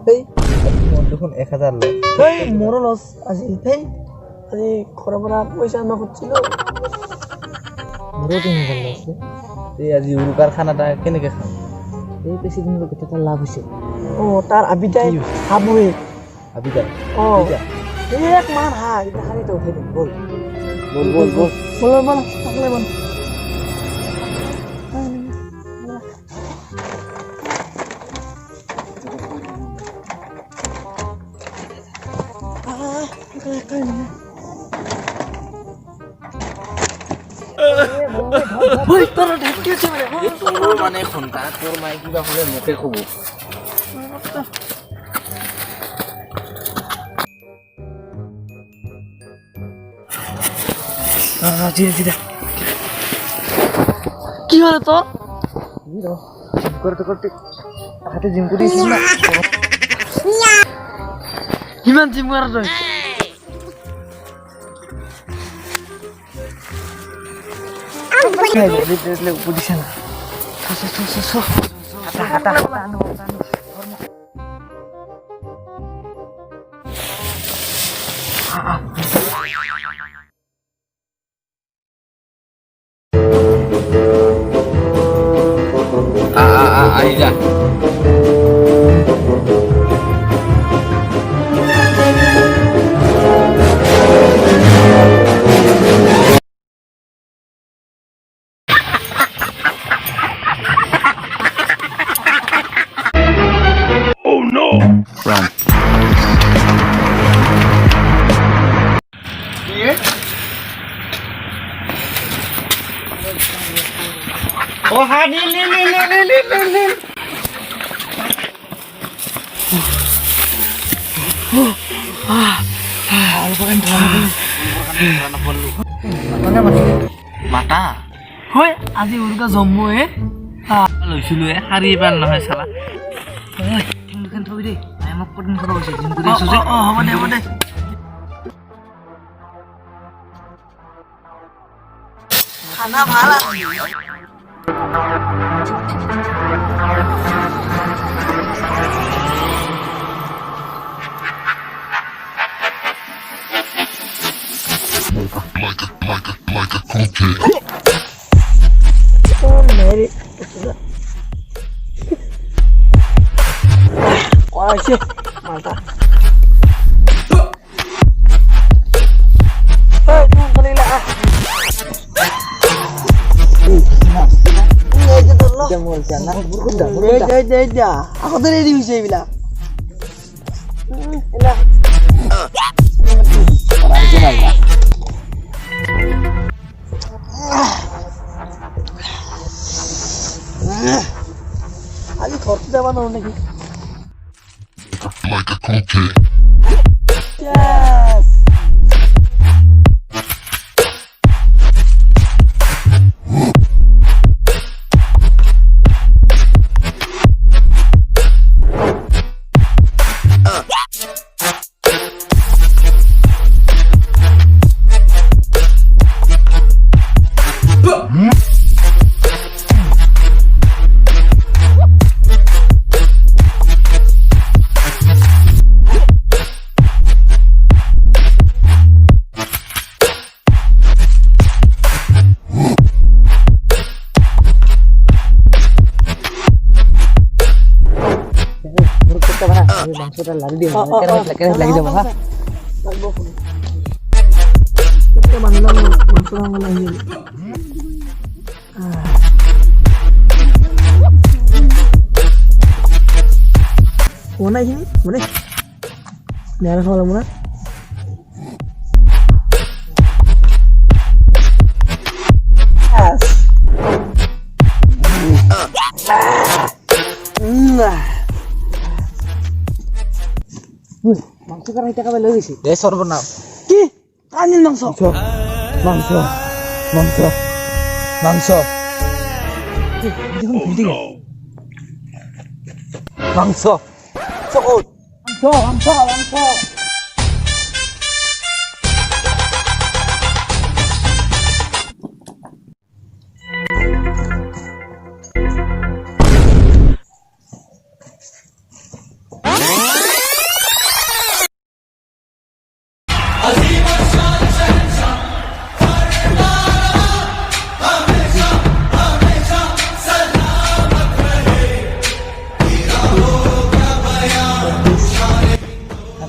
এই মোৰ দেখোন 1000 লয় এই মোৰো লছ আজি এই আজি ঘৰৰ পৰা পইচা আনিব খুজিছিলো মোৰো 3000 লৈছে এই আজি উৰুকাৰ খানাটা কেনেকৈ খাম এই বেছি দিনৰ কথা লাভ হৈছে তাৰ আবিদাই খাবই আবিদা এক মান হা এটা খালি তো উঠাই দিম বল তাকলে বল মানে খন্তা তোৰ মায়ে কিবা হ'লে মোকে ক'ব কি হল তোর করতে হাতে জিম করেছিস না কিমান জিম করা তই বুঝিস না ahí ya. Oh no! Run. Oh, honey, lil. Mata. হয় আজি উৰুকা জম্মু লৈছিলো শাৰী পাল নহয় চালা দুখন থবি দেই মায়ে মোক পদিন খাব কৈছে জিম কৰি আছো যে হ'ব দে খানা ভাল like a cocaine. मेरी ऐसे मारता तुम खलीला aku tuh ready bisa bilang আজি ঘৰতে যাব নোৱাৰো নেকি Like a cocaine. Yes. মাংসটা লাগি দিও কেনে লাগি যাব হা লাগবো কেতে বানলাম মাংস রাঙালা হিল কোনা হিনি মনে নেরা খাওয়া লাগবো না মাংস কারাই টাকা লই গেছি দে সর্বনাম কি আনিল মাংস মাংস দেখুন ভুলতে গেল মাংস চকট মাংস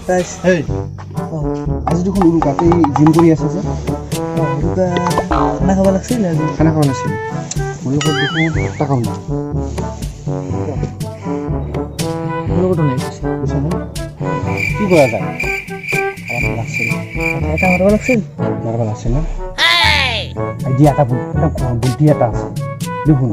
27 এই আজি দেখোন উৰুকাতে জিম কৰি আছে যে উৰুকা খানা খাব লাগছিল আজি খানা খোৱা নাছিল মোৰ লগত দেখোন এটা কাম নাই মোৰ লগতো নাই বুজিছানে কি কৰা যায় আমাৰ লাগছিল এটা মাৰিব লাগছিল মাৰিব লাগছিল না আইডিয়া এটা বুদ্ধি এটা আছে দেখোন